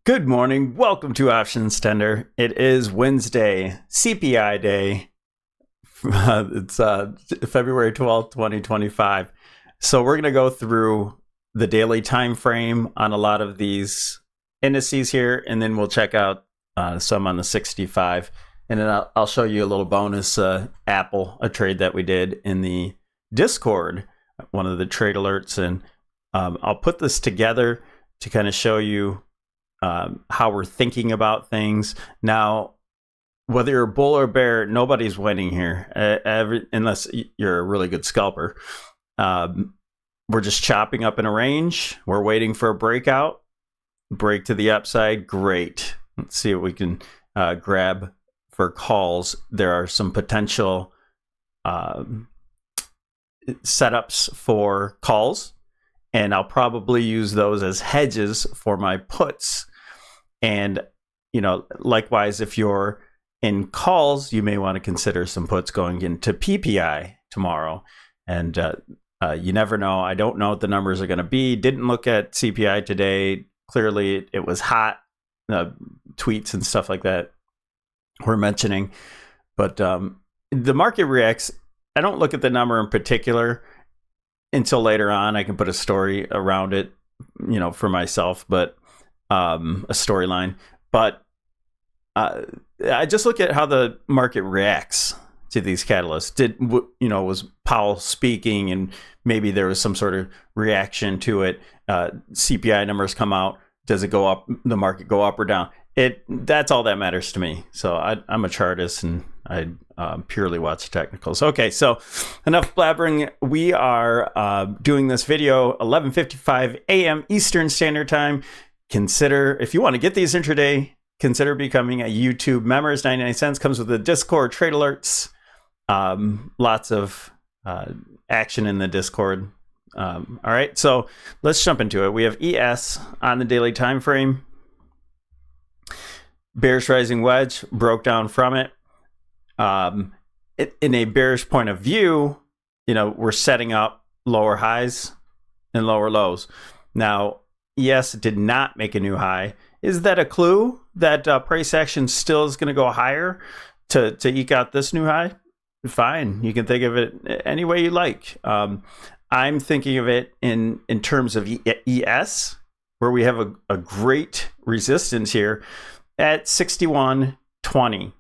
Good morning. Welcome to OptionsTender. It is Wednesday, CPI day. It's February 12th, 2025. So we're going to go through the daily time frame on a lot of these indices here, and then we'll check out some on the 65. And then I'll show you a little bonus Apple, a trade that we did in the Discord, one of the trade alerts. And I'll put this together to kind of show you how we're thinking about things. Now, whether you're bull or bear, nobody's winning here, unless you're a really good scalper. We're just chopping up in a range. We're waiting for a breakout. Break to the upside, great. Let's see what we can grab for calls. There are some potential setups for calls, and I'll probably use those as hedges for my puts. And, likewise, if you're in calls, you may want to consider some puts going into PPI tomorrow. And you never know. I don't know what the numbers are going to be. Didn't look at CPI today. Clearly, it was hot. Tweets and stuff like that we're mentioning. But the market reacts. I don't look at the number in particular until later on. I can put a story around it, for myself, but a storyline. But I just look at how the market reacts to these catalysts. Was Powell speaking, and maybe there was some sort of reaction to it. CPI numbers come out. Does it go up? The market go up or down? That's all that matters to me. So I'm a chartist, and I purely watch technicals. Okay, so enough blabbering. We are doing this video 11:55 a.m. Eastern Standard Time. Consider, if you want to get these intraday, consider becoming a YouTube member. It's 99 cents. Comes with the Discord trade alerts. Lots of action in the Discord. All right, so let's jump into it. We have ES on the daily time frame. Bearish rising wedge, broke down from it. In a bearish point of view, we're setting up lower highs and lower lows. Now, ES did not make a new high. Is that a clue that price action still is going to go higher to eke out this new high? Fine. You can think of it any way you like. I'm thinking of it in terms of ES, where we have a great resistance here at 61.20.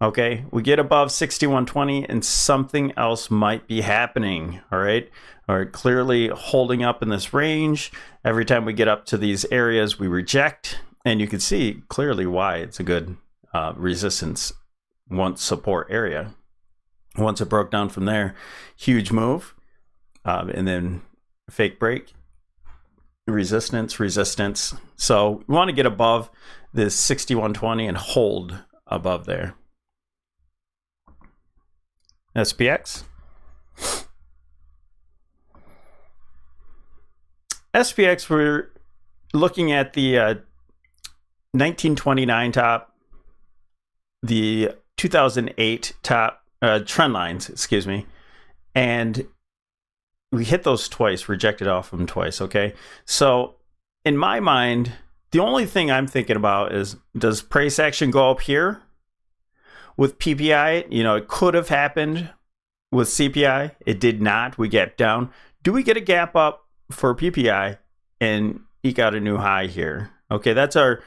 Okay, we get above 61.20 and something else might be happening. All right, clearly holding up in this range. Every time we get up to these areas, we reject, and you can see clearly why it's a good resistance once support area. Once it broke down from there, huge move, and then fake break, resistance. So we want to get above this 61.20 and hold above there. SPX. SPX, we're looking at the 1929 top, the 2008 top, trend lines, excuse me, and we hit those twice, rejected off of them twice, okay? So in my mind, the only thing I'm thinking about is, does price action go up here? With PPI, it could have happened with CPI. It did not. We gapped down. Do we get a gap up for PPI and eke out a new high here? Okay, that's our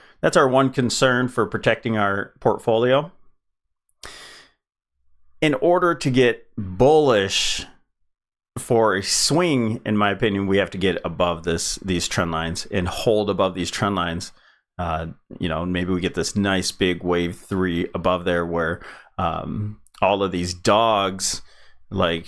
one concern for protecting our portfolio. In order to get bullish for a swing, in my opinion, we have to get above these trend lines and hold above these trend lines. Maybe we get this nice big wave 3 above there, where all of these dogs, I'll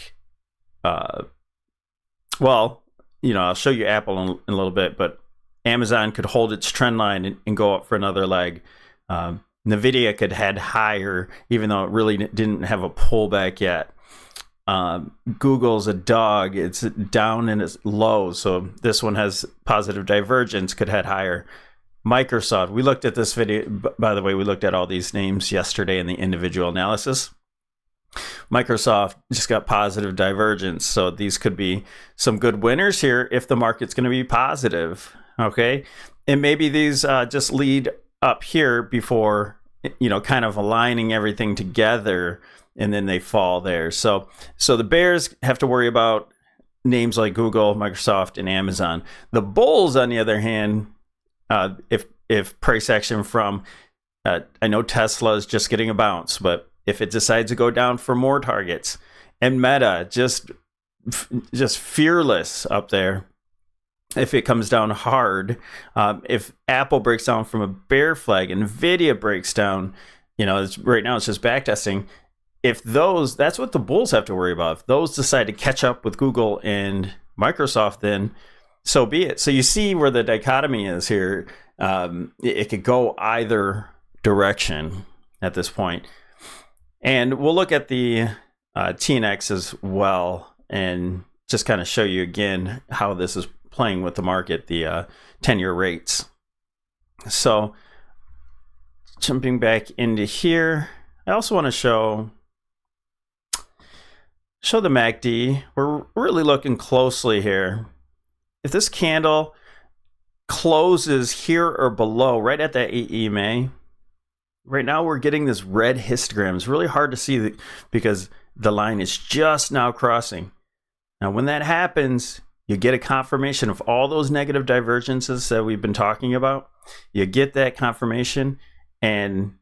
show you Apple in a little bit, but Amazon could hold its trend line and go up for another leg. Nvidia could head higher, even though it really didn't have a pullback yet. Google's a dog. It's down and it's low, so this one has positive divergence, could head higher. Microsoft, we looked at this video, by the way, we looked at all these names yesterday in the individual analysis. Microsoft just got positive divergence, so these could be some good winners here if the market's going to be positive. Okay, And maybe these just lead up here before, kind of aligning everything together, and then they fall there. So the bears have to worry about names like Google, Microsoft, and Amazon. The bulls, on the other hand, if price action from, I know Tesla is just getting a bounce, but if it decides to go down for more targets, and Meta just fearless up there, if it comes down hard, if Apple breaks down from a bear flag, Nvidia breaks down, right now it's just backtesting. If those, that's what the bulls have to worry about. If those decide to catch up with Google and Microsoft, then so be it. So you see where the dichotomy is here. It could go either direction at this point. And we'll look at the TNX as well, and just kind of show you again how this is playing with the market, the 10-year rates. So jumping back into here, I also want to show the MACD. We're really looking closely here. If this candle closes here or below, right at that EMA, right now we're getting this red histogram. It's really hard to see because the line is just now crossing. Now, when that happens, you get a confirmation of all those negative divergences that we've been talking about. You get that confirmation, and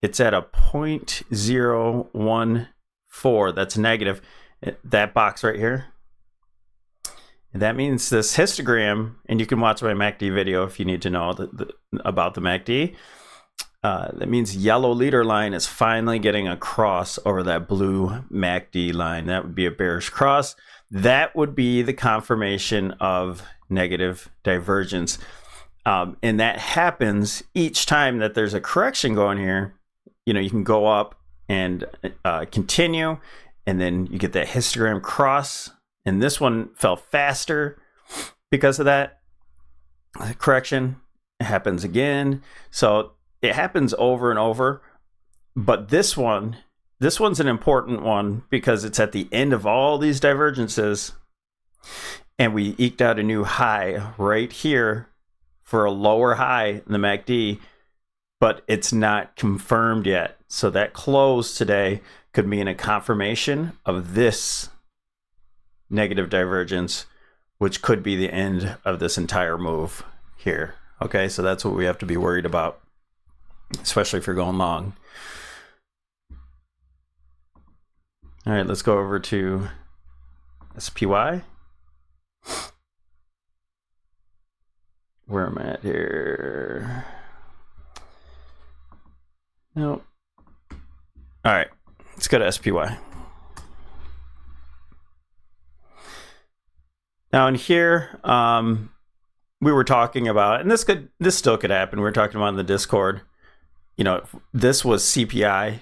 it's at a 0.014. That's negative. That box right here. And that means this histogram, and you can watch my MACD video if you need to know about the MACD. That means yellow leader line is finally getting across over that blue MACD line. That would be a bearish cross. That would be the confirmation of negative divergence. And that happens each time that there's a correction going here. You can go up and continue, and then you get that histogram cross. And this one fell faster because of that correction. It happens again. So it happens over and over. But this one's an important one because it's at the end of all these divergences. And we eked out a new high right here for a lower high in the MACD, but it's not confirmed yet. So that close today could mean a confirmation of this negative divergence, which could be the end of this entire move here. Okay, so that's what we have to be worried about, especially if you're going long. All right, let's go over to SPY. Where am I at here? Nope. All right, let's go to SPY. Now in here, we were talking about, and this still could happen. We were talking about in the Discord. This was CPI,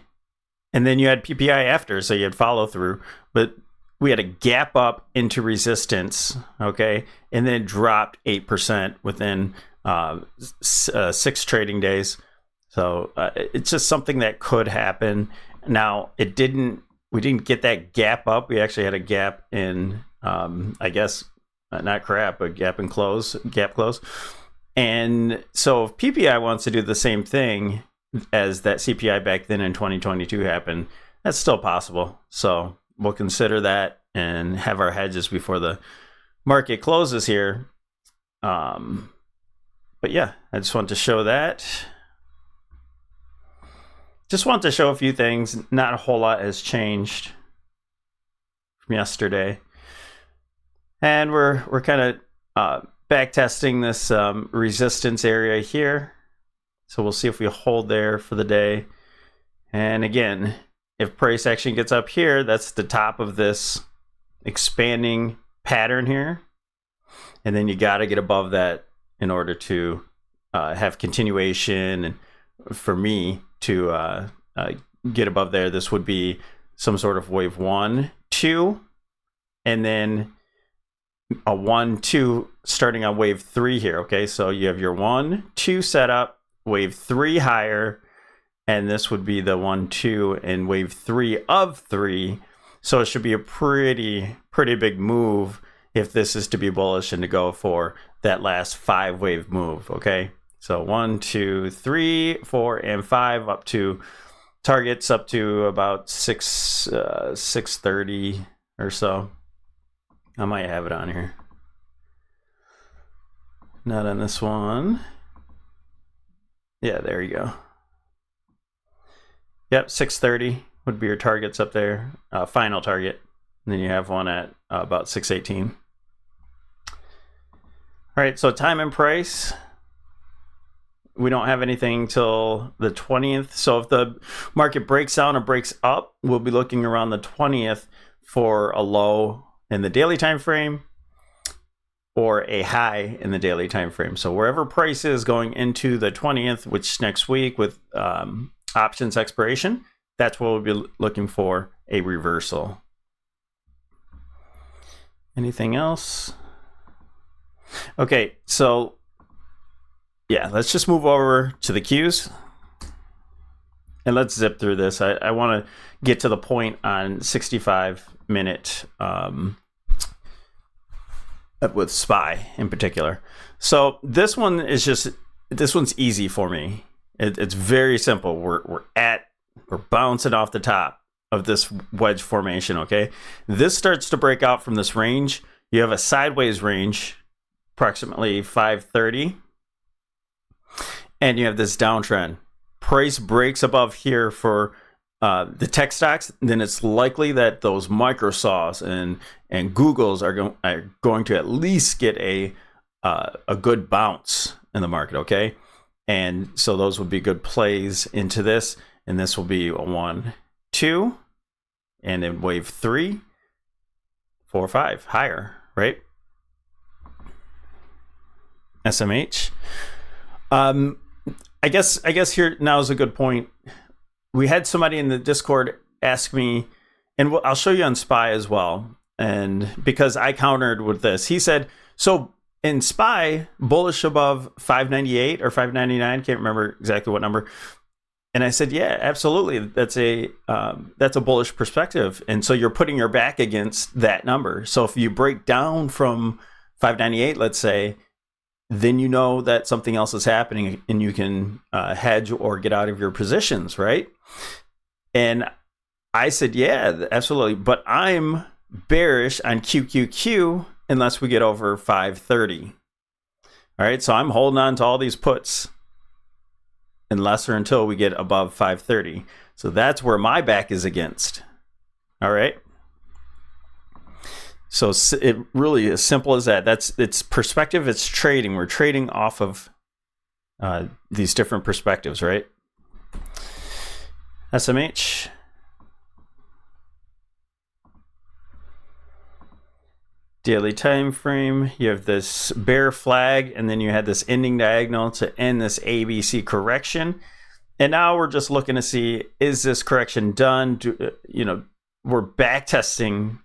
and then you had PPI after, so you had follow through. But we had a gap up into resistance, okay, and then dropped 8% within 6 trading days. So it's just something that could happen. Now we didn't get that gap up. We actually had a gap in, I guess, not crap, but gap close. And so if PPI wants to do the same thing as that CPI back then in 2022 happened, that's still possible. So we'll consider that and have our hedges before the market closes here. But yeah, I just want to show that. Just want to show a few things. Not a whole lot has changed from yesterday. And we're kind of back testing this resistance area here. So we'll see if we hold there for the day. And again, if price action gets up here, that's the top of this expanding pattern here. And then you got to get above that in order to have continuation. And for me to get above there, this would be some sort of wave 1, 2, and then a 1, 2 starting on wave 3 here. Okay, so you have your 1, 2 setup, wave 3 higher, and this would be the 1, 2, and wave 3 of 3. So it should be a pretty big move if this is to be bullish and to go for that last 5 wave move. Okay, so 1, 2, 3, 4, and 5 up to targets up to about 630 or so. I might have it on here. Not on this one. Yeah, there you go. Yep, 630 would be your targets up there, final target. And then you have one at about 618. All right, so time and price. We don't have anything till the 20th. So if the market breaks down or breaks up, we'll be looking around the 20th for a low in the daily time frame or a high in the daily time frame. So wherever price is going into the 20th, which is next week with options expiration, that's what we'll be looking for, a reversal. Anything else? Okay, so yeah, let's just move over to the Qs and let's zip through this. I want to get to the point on 65-minute with SPY in particular. So this one is this one's easy for me. It's very simple. We're bouncing off the top of this wedge formation. Okay, this starts to break out from this range. You have a sideways range, approximately 530, and you have this downtrend. Price breaks above here for the tech stocks, then it's likely that those Microsofts and Googles are going to at least get a good bounce in the market. Okay, and so those would be good plays into this, and this will be a 1, 2, and then wave 3, 4, 5 higher, right? SMH. I guess here now is a good point. We had somebody in the Discord ask me, and I'll show you on SPY as well. And because I countered with this, he said, so in SPY, bullish above 598 or 599, can't remember exactly what number. And I said, yeah, absolutely. That's a bullish perspective. And so you're putting your back against that number. So if you break down from 598, let's say, then you know that something else is happening and you can hedge or get out of your positions, right? And I said, yeah, absolutely. But I'm bearish on QQQ unless we get over 530. All right, so I'm holding on to all these puts unless or until we get above 530. So that's where my back is against. All right. So it really is simple as that. It's perspective. It's trading. We're trading off of these different perspectives, right? SMH. Daily time frame. You have this bear flag, and then you had this ending diagonal to end this ABC correction. And now we're just looking to see, is this correction done? We're back testing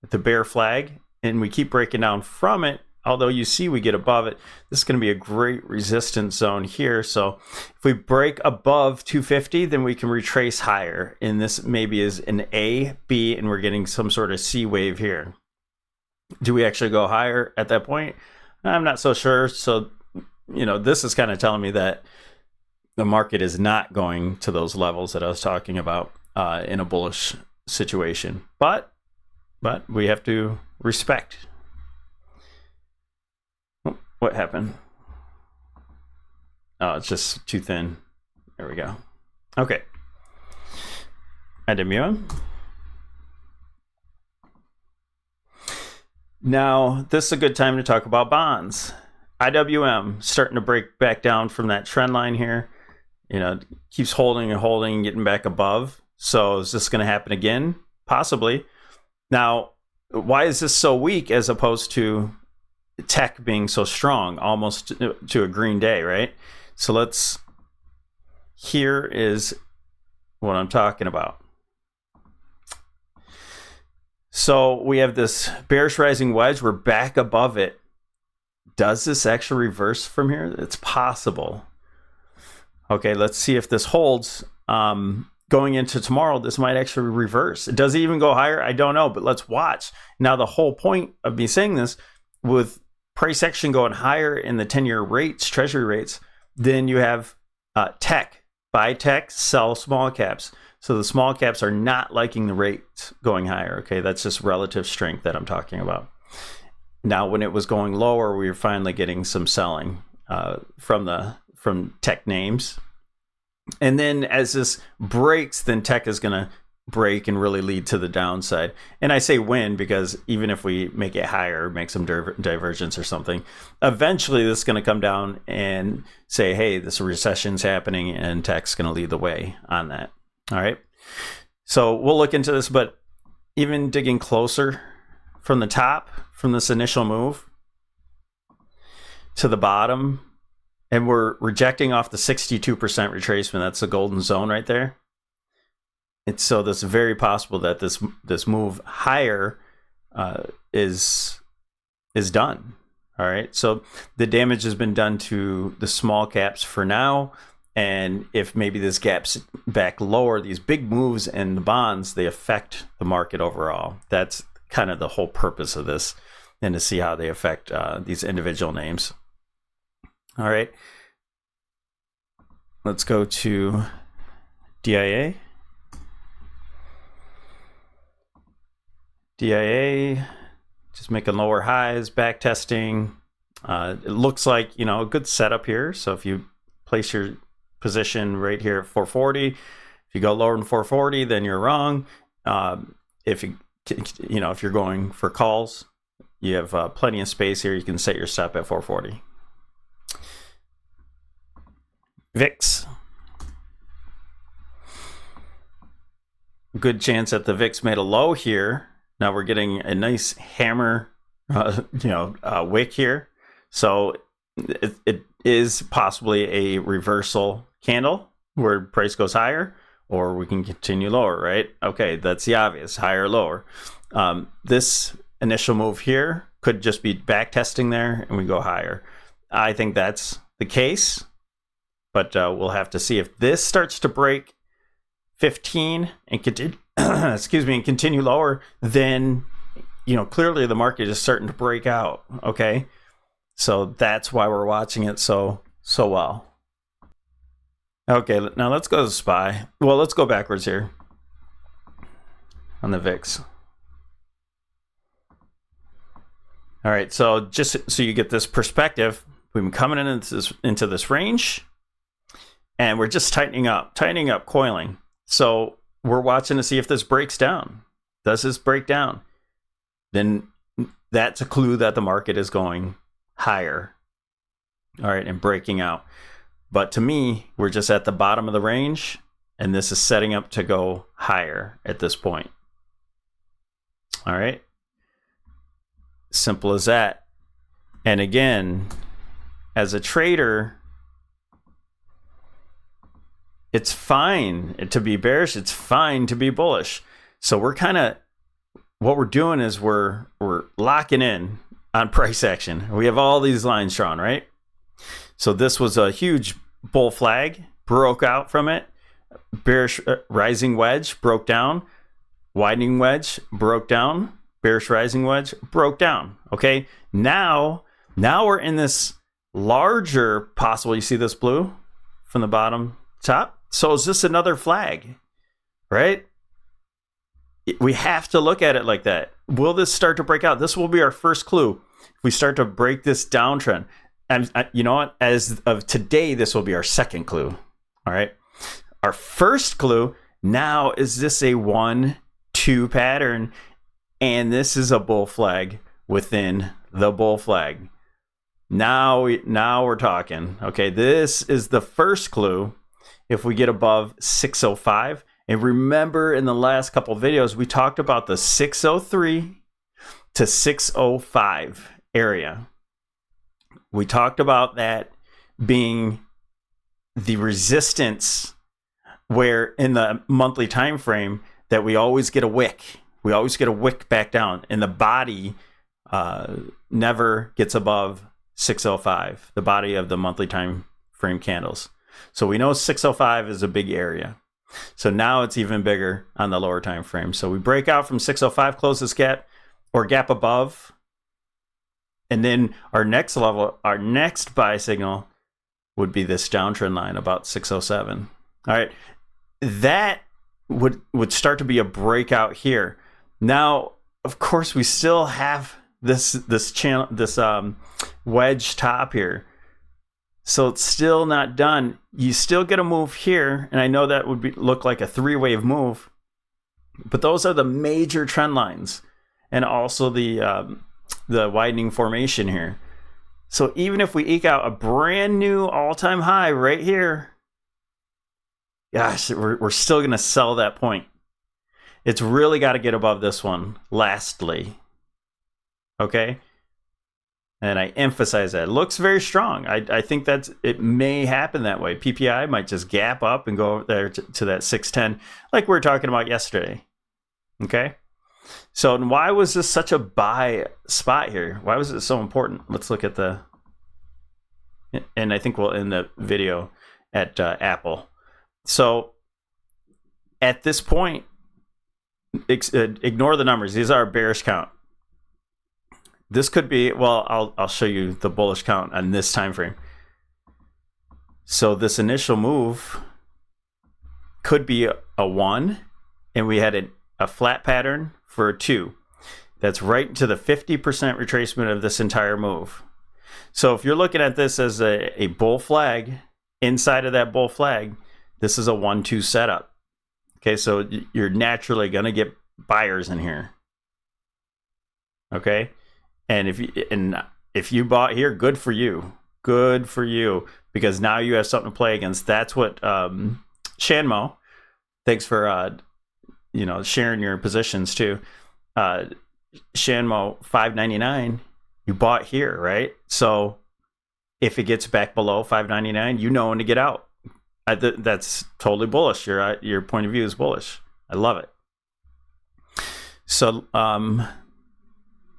the bear flag, and we keep breaking down from it. Although you see we get above it, this is going to be a great resistance zone here. So if we break above 250, then we can retrace higher. And this maybe is an A, B, and we're getting some sort of C wave here. Do we actually go higher at that point? I'm not so sure. So, this is kind of telling me that the market is not going to those levels that I was talking about in a bullish situation. But we have to respect. What happened? Oh, it's just too thin. There we go. Okay. IWM. Now, this is a good time to talk about bonds. IWM starting to break back down from that trend line here. Keeps holding and holding, getting back above. So is this going to happen again? Possibly. Now, why is this so weak as opposed to tech being so strong, almost to a green day, right? So here is what I'm talking about. So we have this bearish rising wedge. We're back above it. Does this actually reverse from here? It's possible. Okay, let's see if this holds. Going into tomorrow, this might actually reverse. Does it even go higher? I don't know, but let's watch. Now, the whole point of me saying this with price action going higher in the 10-year rates, treasury rates, then you have tech. Buy tech, sell small caps. So the small caps are not liking the rates going higher. Okay, that's just relative strength that I'm talking about. Now, when it was going lower, we were finally getting some selling from tech names. And then as this breaks, then tech is going to break and really lead to the downside. And I say when because even if we make it higher, make some divergence or something, eventually this is going to come down and say, hey, this recession's happening and tech's going to lead the way on that. All right. So we'll look into this, but even digging closer from the top, from this initial move to the bottom, and we're rejecting off the 62% retracement. That's the golden zone right there. And so it's very possible that this move higher is done. All right. So the damage has been done to the small caps for now. And if maybe this gap's back lower, these big moves in the bonds, they affect the market overall. That's kind of the whole purpose of this, and to see how they affect these individual names. All right. Let's go to DIA. DIA, just making lower highs, back testing. It looks like, a good setup here. So if you place your position right here at 440, if you go lower than 440, then you're wrong. If you're going for calls, you have plenty of space here. You can set your stop at 440. VIX. Good chance that the VIX made a low here. Now we're getting a nice hammer, wick here. So it is possibly a reversal candle where price goes higher, or we can continue lower, right? Okay, that's the obvious, higher, lower. This initial move here could just be back testing there and we go higher. I think that's the case, but we'll have to see if this starts to break 15 and continue. And continue lower, then clearly the market is starting to break out. Okay, so that's why we're watching it so well. Okay, now let's go to SPY. Well, let's go backwards here on the VIX. All right, so just so you get this perspective, we've been coming into this range, and we're just tightening up, coiling. So we're watching to see if this breaks down. Does this break down? Then that's a clue that the market is going higher. All right, and breaking out. But to me, we're just at the bottom of the range, and this is setting up to go higher at this point. All right. Simple as that. And again, as a trader, it's fine to be bearish. It's fine to be bullish. So what we're doing is we're locking in on price action. We have all these lines drawn, right? So this was a huge bull flag, broke out from it. Bearish rising wedge broke down. Widening wedge broke down. Bearish rising wedge broke down. Okay, now we're in this larger possible. You see this blue from the bottom top? So is this another flag, right? We have to look at it like that. Will this start to break out? This will be our first clue. If we start to break this downtrend, and you know what? As of today, this will be our second clue. All right. Our first clue now is this a 1-2 pattern, and this is a bull flag within the bull flag. Now we're talking. Okay, this is the first clue. If we get above 605, and remember in the last couple of videos, we talked about the 603 to 605 area. We talked about that being the resistance where in the monthly time frame that we always get a wick. We always get a wick back down, and the body never gets above 605, the body of the monthly time frame candles. So we know 605 is a big area. So now it's even bigger on the lower time frame. So we break out from 605, close this gap or gap above, And then our next level, our next buy signal would be this downtrend line about 607. All right. That would start to be a breakout here. Now, of course, we still have this channel, this wedge top here. So it's still not done. You still get a move here, and I know that would look like a three-wave move, but those are the major trend lines, and also the widening formation here. So even if we eke out a brand new all-time high right here, gosh, we're still going to sell that point. It's really got to get above this one, lastly. Okay? And I emphasize that. It looks very strong. I think it may happen that way. PPI might just gap up and go there to that 610 like we were talking about yesterday. Okay? So why was this such a buy spot here? Why was it so important? Let's look at and I think we'll end the video at Apple. So at this point, ignore the numbers. These are our bearish count. This could be, well, I'll show you the bullish count on this time frame. So this initial move could be a 1, and we had a flat pattern for a 2. That's right to the 50% retracement of this entire move. So if you're looking at this as a bull flag, inside of that bull flag, this is a 1-2 setup. Okay, so you're naturally going to get buyers in here. Okay? And if you bought here, good for you. Good for you, because now you have something to play against. That's what Shanmo, thanks for sharing your positions too. Shanmo 599, you bought here, right? So if it gets back below 599, you know when to get out. That's totally bullish. Your point of view is bullish. I love it. So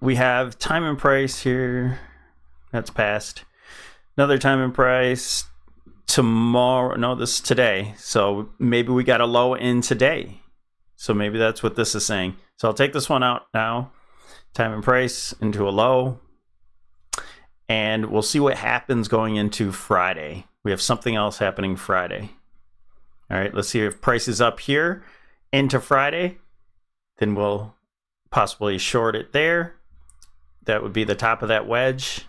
we have time and price here. That's past. Another time and price tomorrow. No, this is today. So maybe we got a low in today. So maybe that's what this is saying. So I'll take this one out now. Time and price into a low. And we'll see what happens going into Friday. We have something else happening Friday. All right, let's see if price is up here into Friday. Then we'll possibly short it there. That would be the top of that wedge,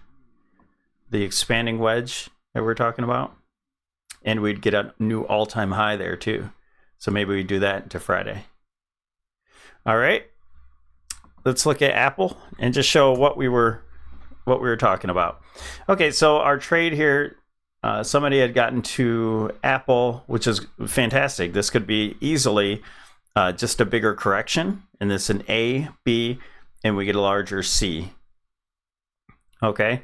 the expanding wedge that we're talking about. And we'd get a new all-time high there too. So maybe we do that into Friday. All right, let's look at Apple and just show what we were talking about. Okay, so our trade here, somebody had gotten to Apple, which is fantastic. This could be easily just a bigger correction, and this is an A, B, and we get a larger C. Okay,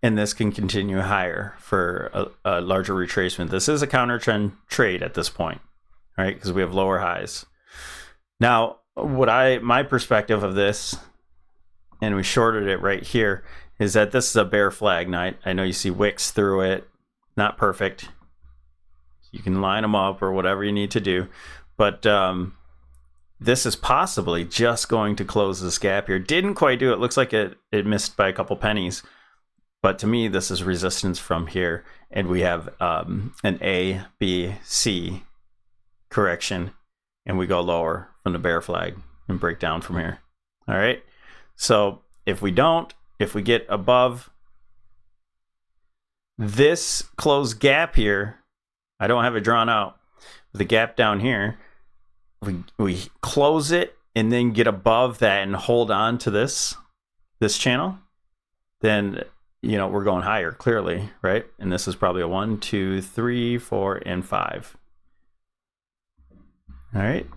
and this can continue higher for a larger retracement. This is a counter trend trade at this point, right? Because we have lower highs. Now, my perspective of this, and we shorted it right here, is that this is a bear flag. Now, I know you see wicks through it, not perfect. You can line them up or whatever you need to do, but this is possibly just going to close this gap here. Didn't quite do it. Looks like it missed by a couple pennies. But to me, this is resistance from here. And we have an A, B, C correction. And we go lower from the bear flag and break down from here. All right. So if we get above this closed gap here, I don't have it drawn out. The gap down here, we close it and then get above that and hold on to this channel, then we're going higher clearly, right? And this is probably a 1, 2, 3, 4, and 5. All right,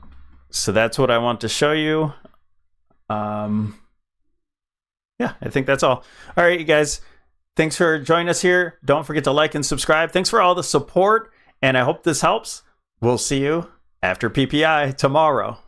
so that's what I want to show you. Yeah, I think that's all. All right, you guys, thanks for joining us here. Don't forget to like and subscribe. Thanks for all the support, and I hope this helps. We'll see you after PPI tomorrow.